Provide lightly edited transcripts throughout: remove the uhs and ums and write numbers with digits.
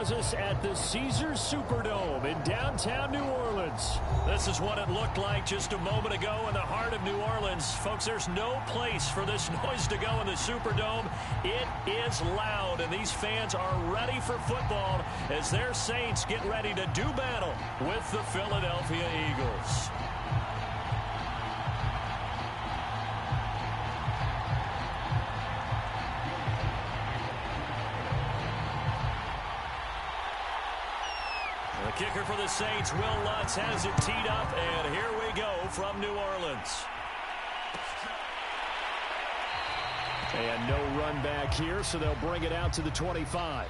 has us at the Caesars Superdome in downtown New Orleans. This is what it looked like just a moment ago in the heart of New Orleans. Folks, there's no place for this noise to go in the Superdome. It is loud, and these fans are ready for football as their Saints get ready to do battle with the Philadelphia Eagles. The kicker for the Saints, Will Lutz, has it teed up, and here we go from New Orleans. And no run back here, so they'll bring it out to the 25.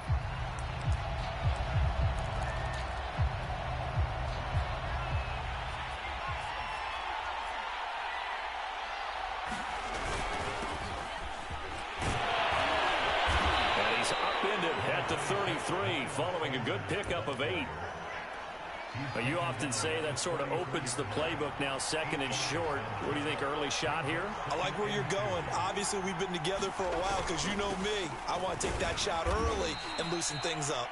And he's upended at the 33, following a good pickup of 8. But you often say that sort of opens the playbook now, second and short. What do you think, early shot here? I like where you're going. Obviously, we've been together for a while because you know me. I want to take that shot early and loosen things up.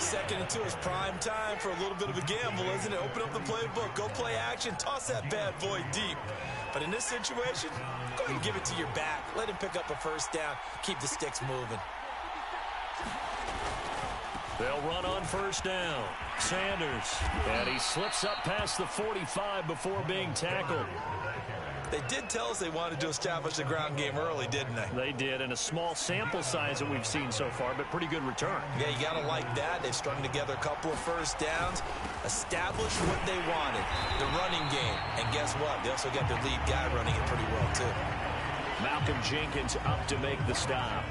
Second and 2 is prime time for a little bit of a gamble, isn't it? Open up the playbook, go play action, toss that bad boy deep. But in this situation, go ahead and give it to your back. Let him pick up a first down. Keep the sticks moving. They'll run on first down. Sanders. And he slips up past the 45 before being tackled. They did tell us they wanted to establish the ground game early, didn't they? They did, and a small sample size that we've seen so far, but pretty good return. Yeah, you got to like that. They've strung together a couple of first downs, established what they wanted, the running game. And guess what? They also got their lead guy running it pretty well, too. Malcolm Jenkins up to make the stop.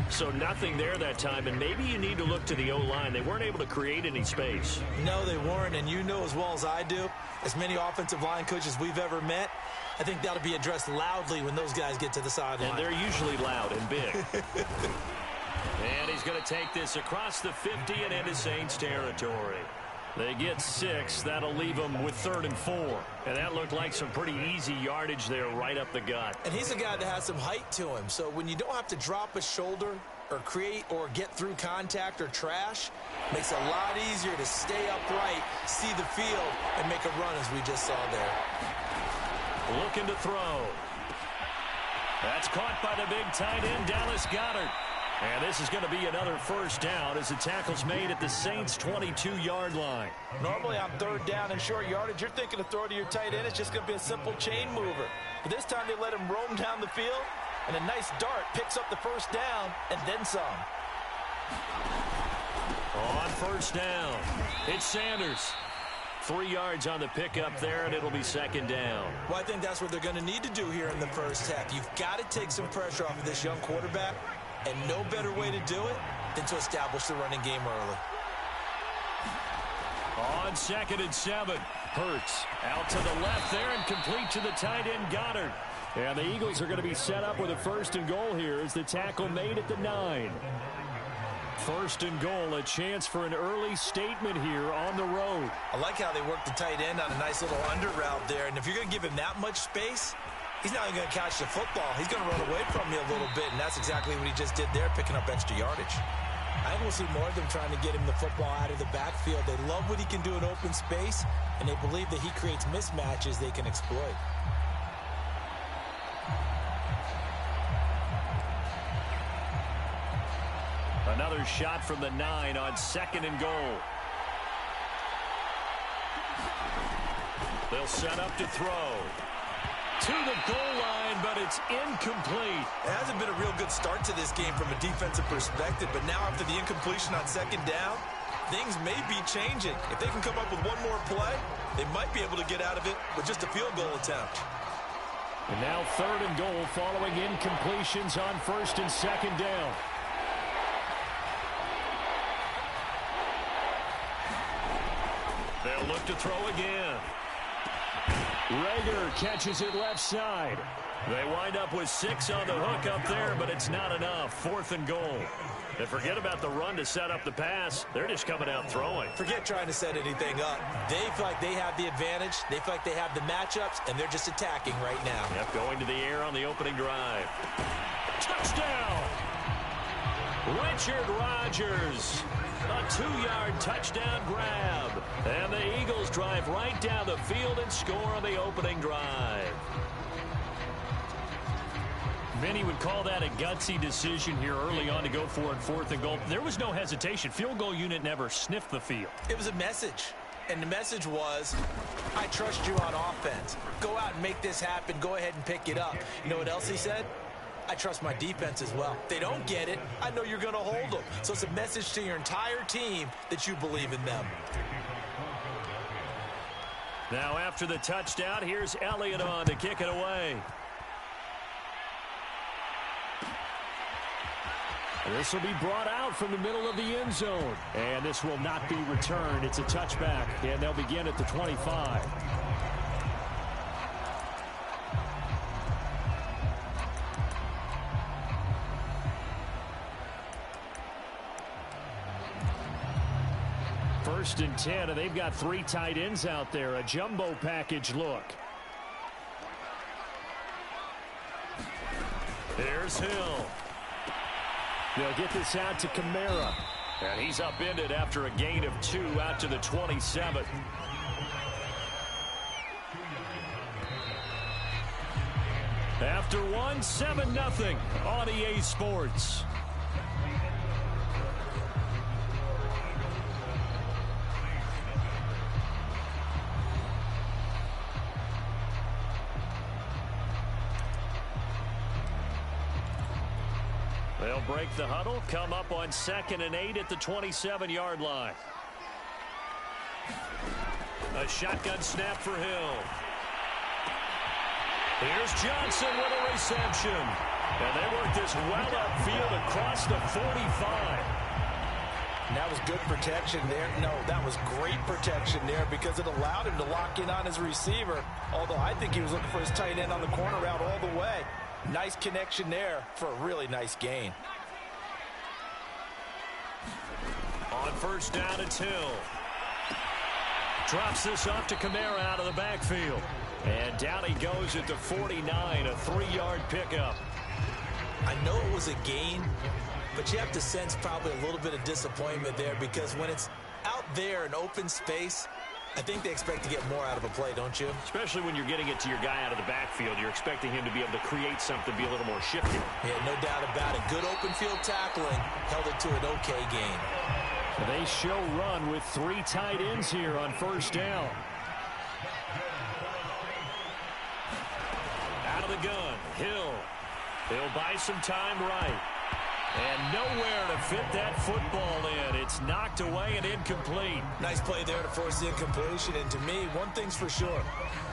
So nothing there that time, and maybe you need to look to the O-line. They weren't able to create any space. No, they weren't, and you know as well as I do, as many offensive line coaches we've ever met, I think that'll be addressed loudly when those guys get to the sideline. And they're usually loud and big. And he's going to take this across the 50 and into Saints territory. They get 6. That'll leave them with 3rd and 4. And that looked like some pretty easy yardage there right up the gut. And he's a guy that has some height to him. So when you don't have to drop a shoulder or create or get through contact or trash, makes it a lot easier to stay upright, see the field, and make a run as we just saw there. Looking to throw. That's caught by the big tight end, Dallas Goedert. And this is going to be another first down as the tackle's made at the Saints' 22-yard line. Normally on 3rd down and short yardage, you're thinking to throw to your tight end. It's just going to be a simple chain mover. But this time they let him roam down the field, and a nice dart picks up the first down and then some. On first down, it's Sanders. 3 yards on the pickup there, and it'll be 2nd down. Well, I think that's what they're going to need to do here in the first half. You've got to take some pressure off of this young quarterback. And no better way to do it than to establish the running game early. On 2nd and 7, Hurts out to the left there and complete to the tight end Goddard. And the Eagles are going to be set up with a 1st and goal here as the tackle made at the 9. 1st and goal, a chance for an early statement here on the road. I like how they work the tight end on a nice little under route there. And if you're going to give him that much space, he's not even going to catch the football. He's going to run away from you a little bit, and that's exactly what he just did there, picking up extra yardage. I think we'll see more of them trying to get him the football out of the backfield. They love what he can do in open space, and they believe that he creates mismatches they can exploit. Another shot from the 9 on 2nd and goal. They'll set up to throw. To the goal line, but it's incomplete. It hasn't been a real good start to this game from a defensive perspective, but now after the incompletion on 2nd down, things may be changing. If they can come up with one more play, they might be able to get out of it with just a field goal attempt. And now 3rd and goal following incompletions on 1st and 2nd down. They'll look to throw again. Rager catches it left side. They wind up with 6 on the hook up there, but it's not enough. 4th and goal. And forget about the run to set up the pass. They're just coming out throwing. Forget trying to set anything up. They feel like they have the advantage. They feel like they have the matchups, and they're just attacking right now. Yep, going to the air on the opening drive. Touchdown! Richard Rodgers, a 2-yard touchdown grab. And the Eagles drive right down the field and score on the opening drive. Many would call that a gutsy decision here early on to go for it 4th and goal. There was no hesitation. Field goal unit never sniffed the field. It was a message. And the message was, I trust you on offense. Go out and make this happen. Go ahead and pick it up. You know what else he said? I trust my defense as well. If they don't get it, I know you're going to hold them. So it's a message to your entire team that you believe in them. Now after the touchdown, here's Elliott on to kick it away. This will be brought out from the middle of the end zone. And this will not be returned. It's a touchback, and they'll begin at the 25. First and 10, and they've got 3 tight ends out there. A jumbo package look. Here's Hill. They'll get this out to Kamara. And he's upended after a gain of 2 out to the 27. After one, 7-0 on EA Sports. They'll break the huddle, come up on 2nd and 8 at the 27-yard line. A shotgun snap for Hill. Here's Johnson with a reception. And they work this well upfield across the 45. And that was good protection there. No, that was great protection there because it allowed him to lock in on his receiver. Although I think he was looking for his tight end on the corner route all the way. Nice connection there for a really nice gain. On first down, it's Hill. Drops this off to Kamara out of the backfield. And down he goes at the 49, a 3-yard pickup. I know it was a gain, but you have to sense probably a little bit of disappointment there because when it's out there in open space, I think they expect to get more out of a play, don't you? Especially when you're getting it to your guy out of the backfield. You're expecting him to be able to create something, be a little more shifty. Yeah, no doubt about it. Good open field tackling. Held it to an okay gain. They show run with 3 tight ends here on first down. Out of the gun, Hill. He'll buy some time right. And nowhere to fit that football in. It's knocked away and incomplete. Nice play there to force the incompletion. And to me, one thing's for sure.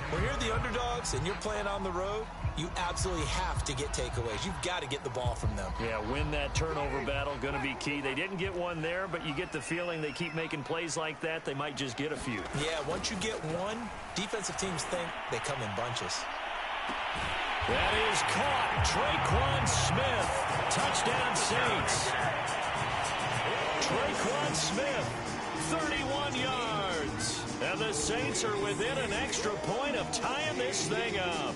When you're the underdogs and you're playing on the road, you absolutely have to get takeaways. You've got to get the ball from them. Yeah, win that turnover battle, going to be key. They didn't get one there, but you get the feeling they keep making plays like that, they might just get a few. Yeah, once you get one, defensive teams think they come in bunches. That is caught. Traquan Smith. Touchdown Saints. Traquan Smith, 31 yards. And the Saints are within an extra point of tying this thing up.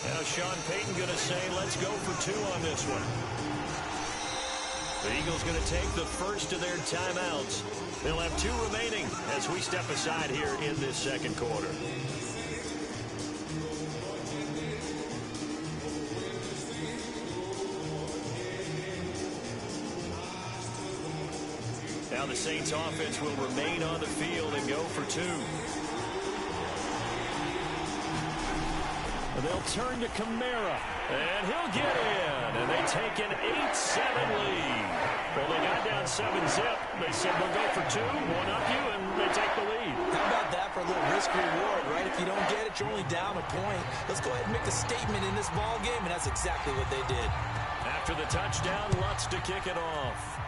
Now Sean Payton going to say, let's go for 2 on this one. The Eagles going to take the first of their timeouts. They'll have 2 remaining as we step aside here in this second quarter. Now the Saints offense will remain on the field and go for 2. They'll turn to Kamara, and he'll get in, and they take an 8-7 lead. Well, they got down 7-zip. They said, we'll go for 2, one up you, and they take the lead. How about that for a little risk-reward, right? If you don't get it, you're only down a point. Let's go ahead and make a statement in this ball game, and that's exactly what they did. After the touchdown, Lutz to kick it off.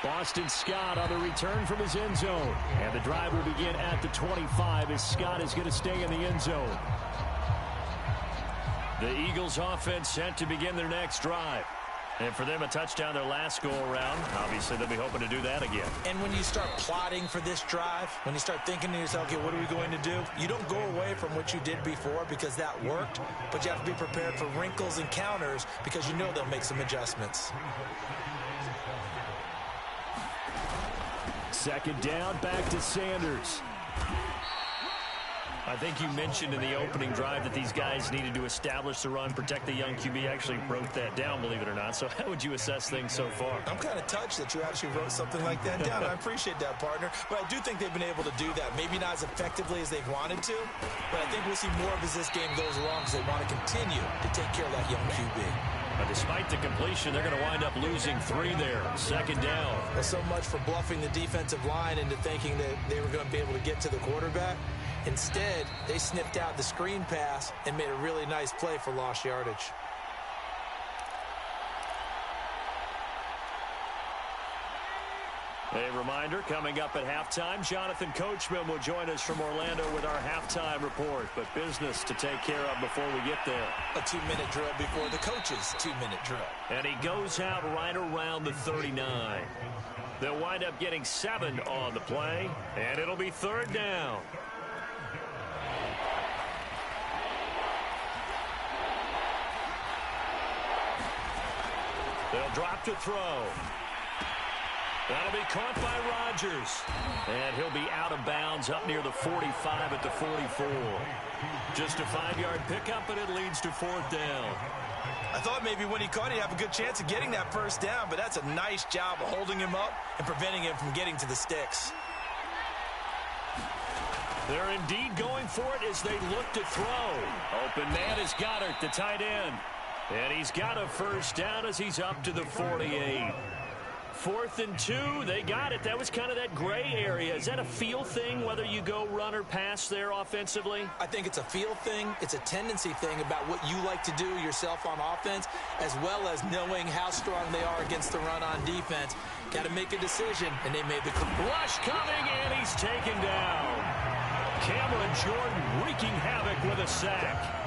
Boston Scott on the return from his end zone. And the drive will begin at the 25 as Scott is going to stay in the end zone. The Eagles offense set to begin their next drive. And for them, a touchdown their last go-around. Obviously, they'll be hoping to do that again. And when you start plotting for this drive, when you start thinking to yourself, okay, what are we going to do? You don't go away from what you did before because that worked, but you have to be prepared for wrinkles and counters because you know they'll make some adjustments. Second down, back to Sanders. I think you mentioned in the opening drive that these guys needed to establish the run, protect the young QB. Actually broke that down, believe it or not. So how would you assess things so far? I'm kind of touched that you actually wrote something like that down. I appreciate that, partner. But I do think they've been able to do that. Maybe not as effectively as they've wanted to, but I think we'll see more of as this game goes along because they want to continue to take care of that young QB. But despite the completion, they're going to wind up losing 3 there. Second down. Well, so much for bluffing the defensive line into thinking that they were going to be able to get to the quarterback. Instead, they sniffed out the screen pass and made a really nice play for lost yardage. A reminder, coming up at halftime, Jonathan Coachman will join us from Orlando with our halftime report. But business to take care of before we get there. A 2-minute drill before the coach's 2-minute drill. And he goes out right around the 39. They'll wind up getting 7 on the play, and it'll be third down. They'll drop to throw. That'll be caught by Rodgers. And he'll be out of bounds up near the 45 at the 44. Just a 5-yard pickup, and it leads to fourth down. I thought maybe when he caught it, he'd have a good chance of getting that first down, but that's a nice job of holding him up and preventing him from getting to the sticks. They're indeed going for it as they look to throw. Open man is Goddard, the tight end. And he's got a first down as he's up to the 48. 4th and 2, they got it. That was kind of that gray area. Is that a feel thing, whether you go run or pass there offensively? I think it's a feel thing. It's a tendency thing about what you like to do yourself on offense, as well as knowing how strong they are against the run on defense. Got to make a decision, and they made the rush coming, and he's taken down. Cameron Jordan wreaking havoc with a sack.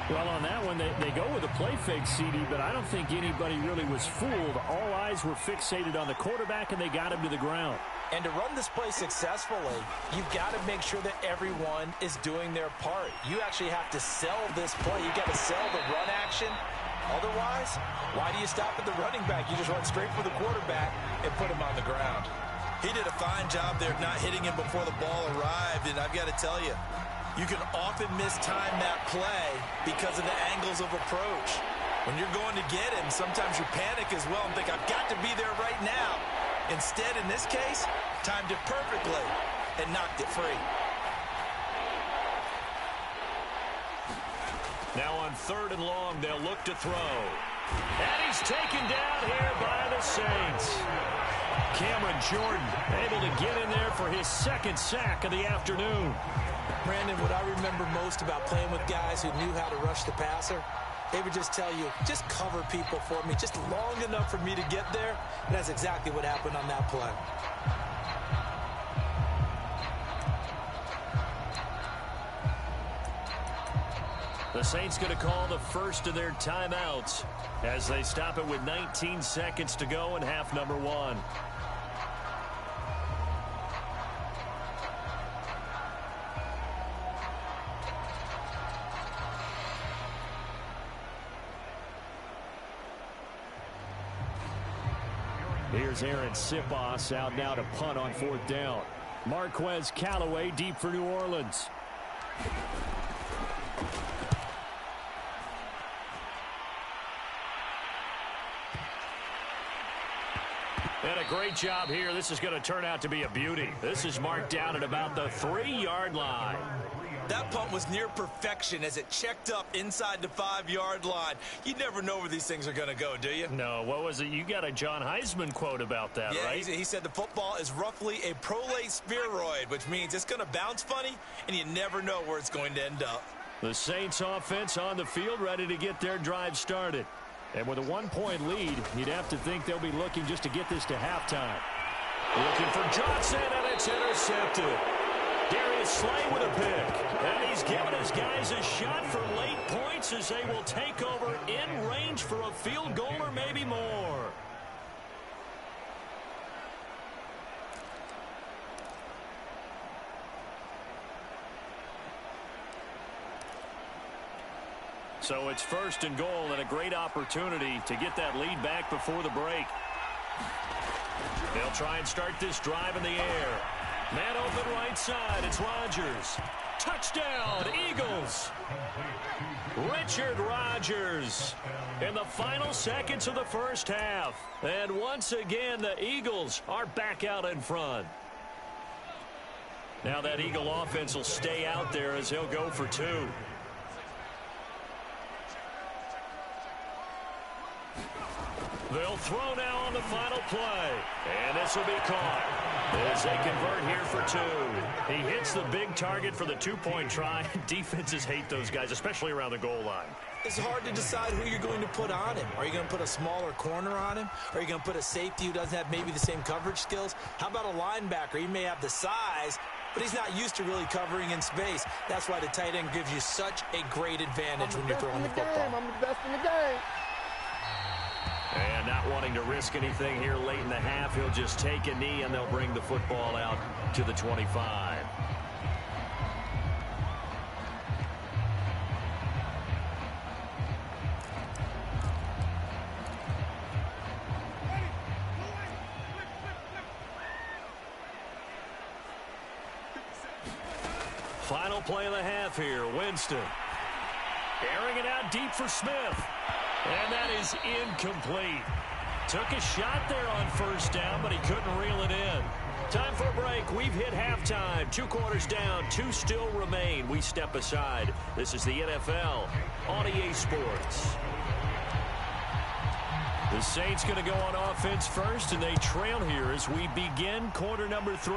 Well, on that one, they go with a play fake, CD, but I don't think anybody really was fooled. All eyes were fixated on the quarterback, and they got him to the ground. And to run this play successfully, you've got to make sure that everyone is doing their part. You actually have to sell this play. You've got to sell the run action. Otherwise, why do you stop at the running back? You just run straight for the quarterback and put him on the ground. He did a fine job there not hitting him before the ball arrived, and I've got to tell you, you can often mistime that play because of the angles of approach. When you're going to get him, sometimes you panic as well and think, I've got to be there right now. Instead, in this case, timed it perfectly and knocked it free. Now on 3rd and long, they'll look to throw. And he's taken down here by the Saints. Cameron Jordan able to get in there for his 2nd sack of the afternoon. Brandon, what I remember most about playing with guys who knew how to rush the passer, they would just tell you, just cover people for me, just long enough for me to get there. And that's exactly what happened on that play. The Saints going to call the first of their timeouts as they stop it with 19 seconds to go in half number 1. Here's Aaron Sipos out now to punt on 4th down. Marquez Callaway deep for New Orleans. And a great job here. This is going to turn out to be a beauty. This is marked down at about the 3-yard line. That punt was near perfection as it checked up inside the 5-yard line. You never know where these things are going to go, do you? No, what was it? You got a John Heisman quote about that, yeah, right? He said the football is roughly a prolate spheroid, which means it's going to bounce funny, and you never know where it's going to end up. The Saints offense on the field ready to get their drive started. And with a 1-point lead, you'd have to think they'll be looking just to get this to halftime. Looking for Johnson, and it's intercepted. Darius Slay with a pick. And he's giving his guys a shot for late points as they will take over in range for a field goal or maybe more. So it's 1st and goal and a great opportunity to get that lead back before the break. They'll try and start this drive in the air. Man open right side. It's Rodgers. Touchdown, Eagles. Richard Rodgers in the final seconds of the first half. And once again, the Eagles are back out in front. Now that Eagle offense will stay out there as he'll go for 2. They'll throw now on the final play. And this will be caught as they convert here for 2. He hits the big target for the 2-point try. Defenses hate those guys, especially around the goal line. It's hard to decide who you're going to put on him. Are you going to put a smaller corner on him? Are you going to put a safety who doesn't have maybe the same coverage skills? How about a linebacker? He may have the size, but he's not used to really covering in space. That's why the tight end gives you such a great advantage when you're throwing the football. I'm the best in the game. And not wanting to risk anything here late in the half, he'll just take a knee and they'll bring the football out to the 25. Final play of the half here. Winston airing it out deep for Smith. And that is incomplete. Took a shot there on 1st down, but he couldn't reel it in. Time for a break. We've hit halftime. 2 quarters down. 2 still remain. We step aside. This is the NFL on EA Sports. The Saints going to go on offense first, and they trail here as we begin quarter number 3.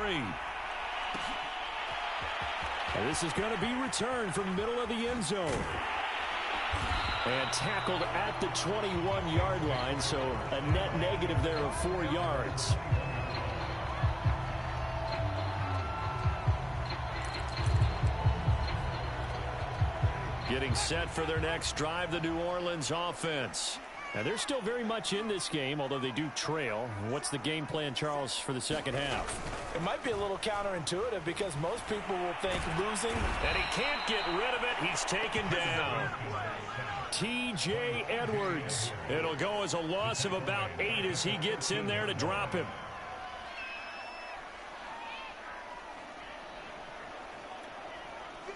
And this is going to be returned from the middle of the end zone. And tackled at the 21-yard line, so a net negative there of 4 yards. Getting set for their next drive, the New Orleans offense. Now, they're still very much in this game, although they do trail. What's the game plan, Charles, for the second half? It might be a little counterintuitive because most people will think losing. And he can't get rid of it. He's taken down. T.J. Edwards. It'll go as a loss of about 8 as he gets in there to drop him.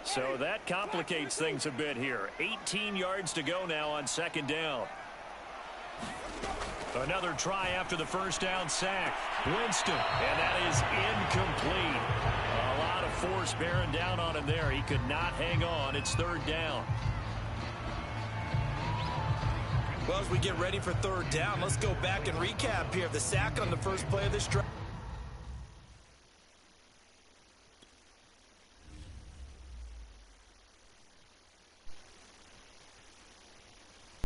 So that complicates things a bit here. 18 yards to go now on 2nd down. Another try after the 1st down sack. Winston, and that is incomplete. A lot of force bearing down on him there. He could not hang on. It's 3rd down. Well, as we get ready for 3rd down, let's go back and recap here. The sack on the first play of this drive.